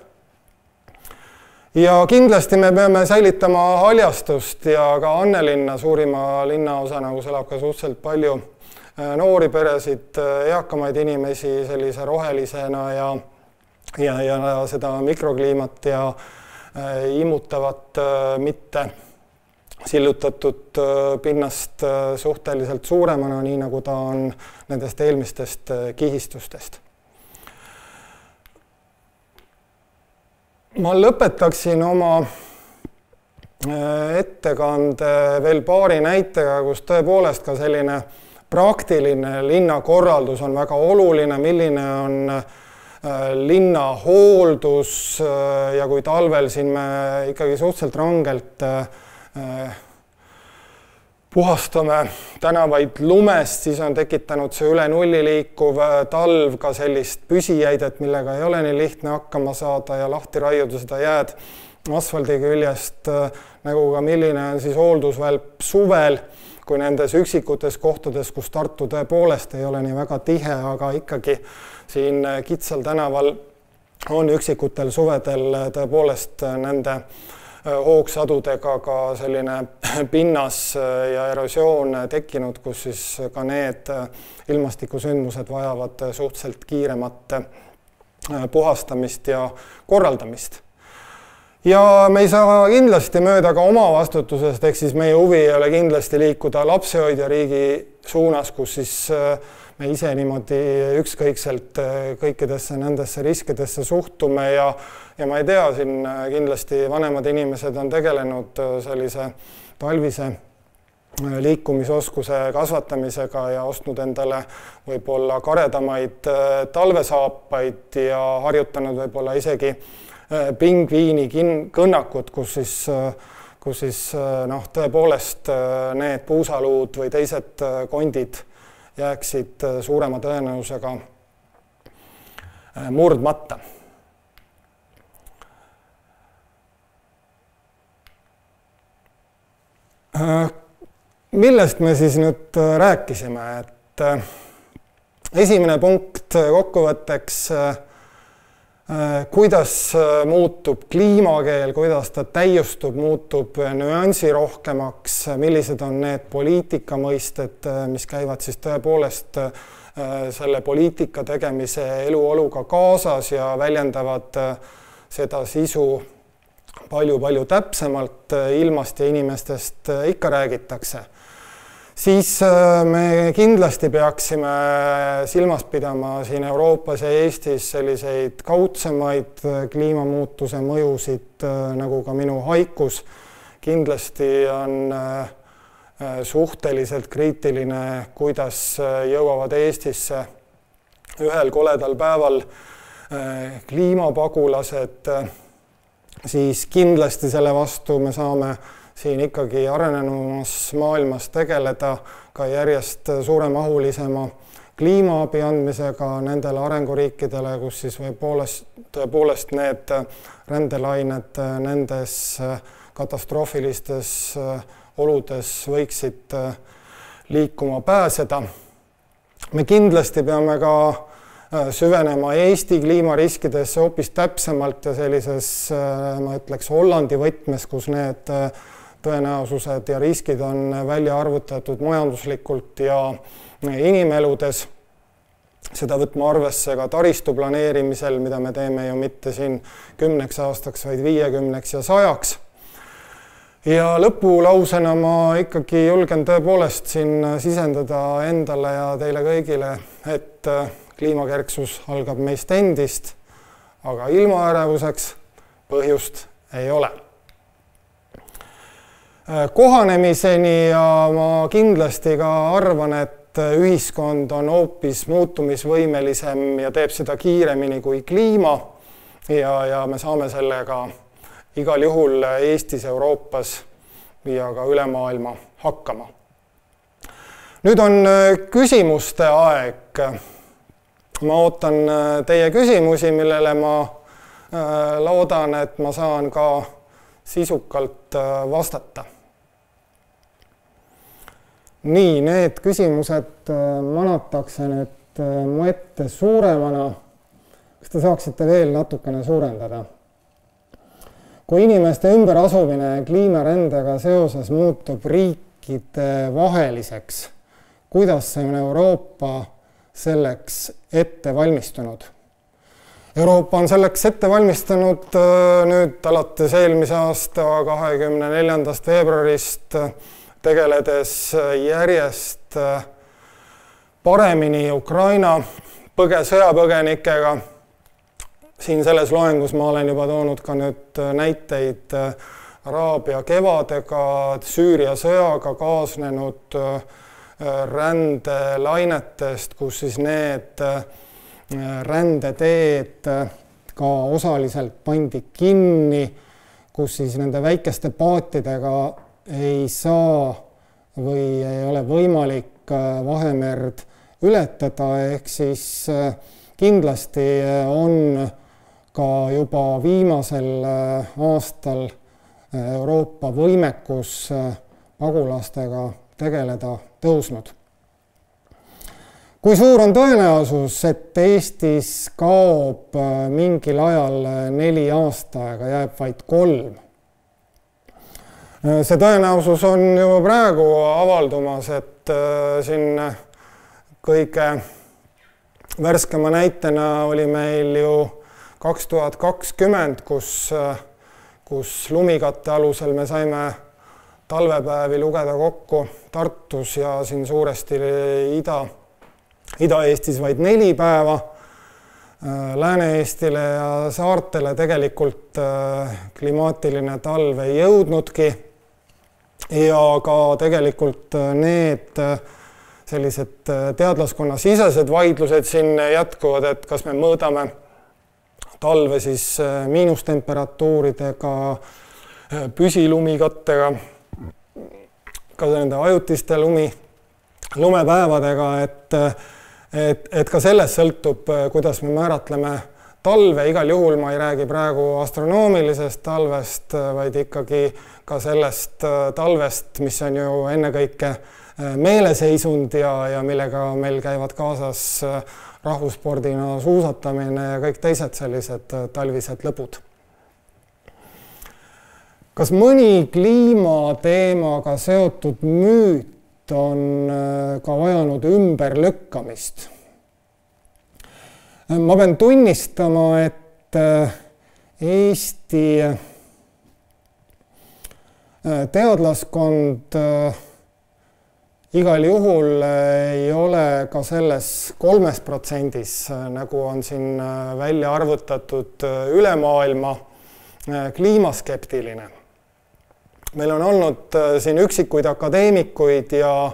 Ja kindlasti me peame säilitama haljastust ja ka Annelinna suurima linnaosana, kus elab ka suhteliselt palju noori peresid, eakamaid inimesi sellise rohelisena ja seda mikrokliimat ja imutavat mitte sillutatud pinnast suhteliselt suuremana, nii nagu ta on nendest eelmistest kihistustest. Ma lõpetaksin oma ettekande veel paari näitega, kus tõepoolest ka selline praktiline linnakorraldus on väga oluline, milline on linna hooldus ja kui talvel siin me ikkagi suhteliselt rangelt puhastame tänavaid lumest, siis on tekitanud see üle nulli liikuv talv ka sellist püsijäidet, millega ei ole nii lihtne hakkama saada ja lahti raiuda seda jääd asfaldi küljest, nagu ka milline on siis hooldusvälp suvel, kui nendes üksikutes kohtades, kus Tartu tõepoolest ei ole nii väga tihe, aga ikkagi siin Kitsal tänaval on üksikutel suvedel tõepoolest nende hoogsadudega ka selline pinnas ja erosioon tekkinud, kus siis ka need ilmastikusündmused vajavad suhteliselt kiiremat puhastamist ja korraldamist. Ja me ei saa kindlasti mööda ka oma vastutusest, ehk siis meie huvi ei ole kindlasti liikuda lapsehoidja riigi suunas, kus siis me ise niimoodi ükskõikselt kõikidesse nendesse riskidesse suhtume ja ma ei tea, siin kindlasti vanemad inimesed on tegelenud sellise talvise liikumisoskuse kasvatamisega ja ostnud endale võib-olla karedamaid talvesaapaid ja harjutanud võib-olla isegi pingviini kõnnakut, kus siis tõepoolest need puusaluud või teised kondid jääksid suurema tõenäosusega murdmata. Millest me siis nüüd rääkisime, et esimene punkt kokkuvõtteks, kuidas muutub kliimakeel, kuidas ta täiustub, muutub nüansirohkemaks, millised on need poliitikamõisted, mis käivad siis tõepoolest selle poliitika tegemise eluoluga kaasas ja väljendavad seda sisu palju-palju täpsemalt, ilmast ja inimestest ikka räägitakse, siis me kindlasti peaksime silmas pidama siin Euroopas ja Eestis selliseid kaudsemaid kliimamuutuse mõjusid, nagu ka minu haikus. Kindlasti on suhteliselt kriitiline, kuidas jõuavad Eestisse ühel koledal päeval kliimapagulased, siis kindlasti selle vastu me saame siin ikkagi arenenumas maailmas tegeleda ka järjest suuremahulisema kliimaabi andmisega nendele arenguriikidele, kus siis tõepoolest need rändelained nendes katastroofilistes oludes võiksid liikuma pääseda. Me kindlasti peame ka süvenema Eesti kliimariskidesse hoopis täpsemalt ja sellises, ma ütleks, Hollandi võtmes, kus need tõenäosused ja riskid on välja arvutatud majanduslikult ja inimeludes. Seda võtma arvesse ka taristu planeerimisel, mida me teeme ju mitte siin 10 aastaks, vaid 50 ja 100. Ja lõpulausena ma ikkagi julgen tõepoolest siin sisendada endale ja teile kõigile, et kliimakerksus algab meist endist, aga ilmaärevuseks põhjust ei ole. Kohanemiseni ja ma kindlasti ka arvan, et ühiskond on hoopis muutumisvõimelisem ja teeb seda kiiremini kui kliima ja me saame sellega igal juhul Eestis, Euroopas ja ka üle maailma hakkama. Nüüd on küsimuste aeg. Ma ootan teie küsimusi, millele ma loodan, et ma saan ka sisukalt vastata. Nii, need küsimused manatakse nüüd mu ette suuremana. Kas te saaksite veel natukene suurendada? Kui inimeste ümberasumine kliimarändega seoses muutub riikide vaheliseks, kuidas see on Euroopa selleks ette valmistunud? Euroopa on selleks ette valmistunud nüüd alates eelmise aasta 24. veebruarist, tegeledes järjest paremini Ukraina sõjapõgenikega. Siin selles loengus ma olen juba toonud ka nüüd näiteid Araabia kevadega, Süüria sõjaga kaasnenud rändelainetest, kus siis need rändeteed ka osaliselt pandi kinni, kus siis nende väikeste paatidega ei saa või ei ole võimalik Vahemerd ületada, ehk siis kindlasti on ka juba viimasel aastal Euroopa võimekus pagulastega tegeleda tõusnud. Kui suur on tõenäosus, et Eestis kaob mingil ajal 4 aastaaega, jääb vaid 3? See tõenäosus on juba praegu avaldumas, et siin kõige värskema näitena oli meil ju 2020, kus lumikatte alusel me saime talvepäevi lugeda kokku Tartus ja siin suuresti Ida-Eestis vaid 4 päeva. Lääne-Eestile ja saartele tegelikult klimaatiline talv ei jõudnudki ja ka tegelikult need sellised teadlaskonna sisesed vaidlused siin jätkuvad, et kas me mõõdame talve siis miinustemperatuuridega, püsilumikattega, ka nende ajutiste lumepäevadega, et ka sellest sõltub, kuidas me määratleme talve. Igal juhul ma ei räägi praegu astronoomilisest talvest, vaid ikkagi ka sellest talvest, mis on ju ennekõike meeleseisund ja millega meil käivad kaasas rahvusspordina suusatamine ja kõik teised sellised talvised lõbud. Kas mõni kliimateemaga seotud müüt on ka vajanud ümberlükkamist? Ma pean tunnistama, et Eesti teadlaskond igal juhul ei ole ka selles 3%-s, nagu on siin välja arvutatud, üle maailma kliimaskeptiline. Meil on olnud siin üksikuid akadeemikuid ja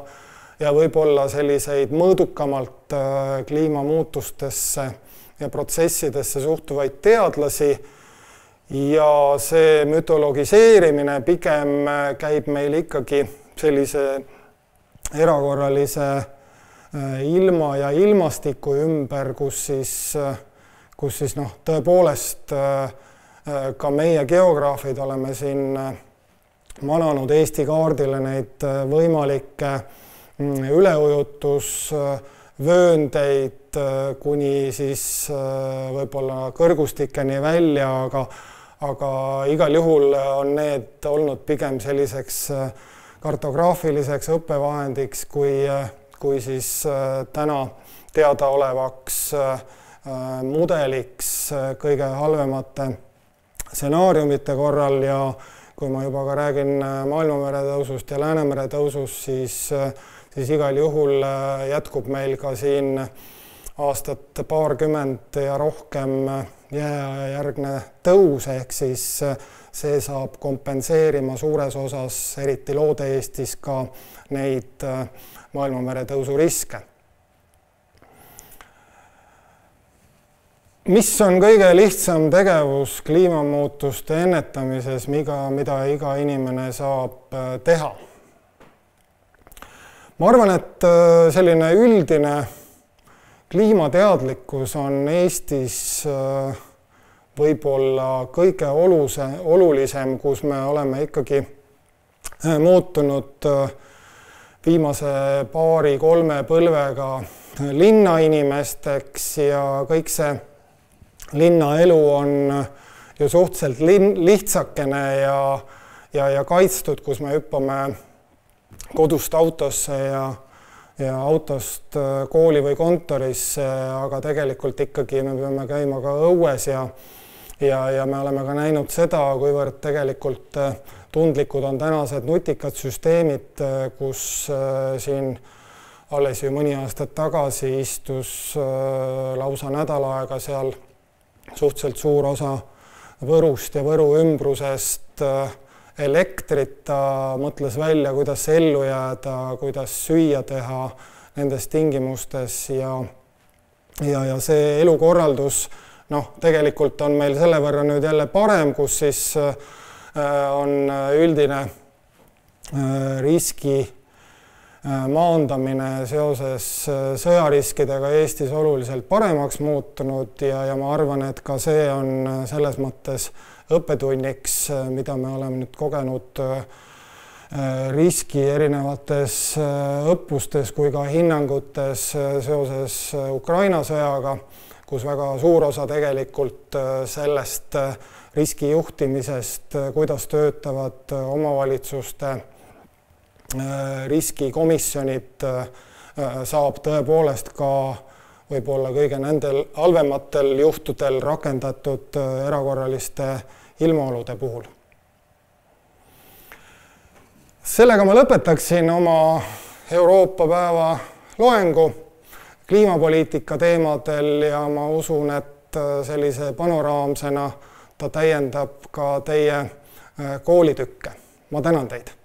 võib-olla selliseid mõõdukamalt kliimamuutustesse ja protsessidesse suhtuvaid teadlasi ja see mütologiseerimine pigem käib meil ikkagi sellise erakorralise ilma ja ilmastiku ümber, kus siis tõepoolest ka meie geograafid oleme siin mananud Eesti kaardile neid võimalikke üleujutusvööndeid kuni siis võib-olla kõrgustikeni välja, aga igal juhul on need olnud pigem selliseks kartograafiliseks õppevahendiks kui siis täna teadaolevaks mudeliks kõige halvemate stsenaariumite korral ja kui ma juba ka räägin maailmamere tõusust ja Läänemere tõusust, siis igal juhul jätkub meil ka siin aastat paarkümmend ja rohkem jääjärgne tõus, ehk siis see saab kompenseerima suures osas, eriti Loode-Eestis, ka neid maailmamere tõusu riske. Mis on kõige lihtsam tegevus kliimamuutuste ennetamises, mida iga inimene saab teha? Ma arvan, et selline üldine kliimateadlikkus on Eestis võib-olla kõige olulisem, kus me oleme ikkagi muutunud viimase paari-kolme põlvega linnainimesteks ja kõik see linnaelu on ju suhteliselt lihtsakene ja kaitstud, kus me hüppame kodust autosse ja autost kooli või kontorisse, aga tegelikult ikkagi me peame käima ka õues ja me oleme ka näinud seda, kuivõrd tegelikult tundlikud on tänased nutikad süsteemid, kus siin alles ju mõni aasta tagasi istus lausa nädal aega seal suhteliselt suur osa Võrust ja Võru ümbrusest elektrit, ta mõtles välja, kuidas ellu jääda, kuidas süüa teha nendes tingimustes ja see elukorraldus tegelikult on meil selle võrra nüüd jälle parem, kus siis on üldine riski maandamine seoses sõjariskidega Eestis oluliselt paremaks muutunud ja ma arvan, et ka see on selles mõttes õppetunniks, mida me oleme nüüd kogenud riski erinevates õppustes kui ka hinnangutes seoses Ukraina sõjaga, kus väga suur osa tegelikult sellest riskijuhtimisest, kuidas töötavad omavalitsuste riskikomisjonid, saab tõepoolest ka võib-olla kõige nendel halvematel juhtudel rakendatud erakorraliste ilmaolude puhul. Sellega ma lõpetaksin oma Euroopa päeva loengu kliimapoliitika teemadel ja ma usun, et sellise panoraamsena ta täiendab ka teie koolitükke. Ma tänan teid!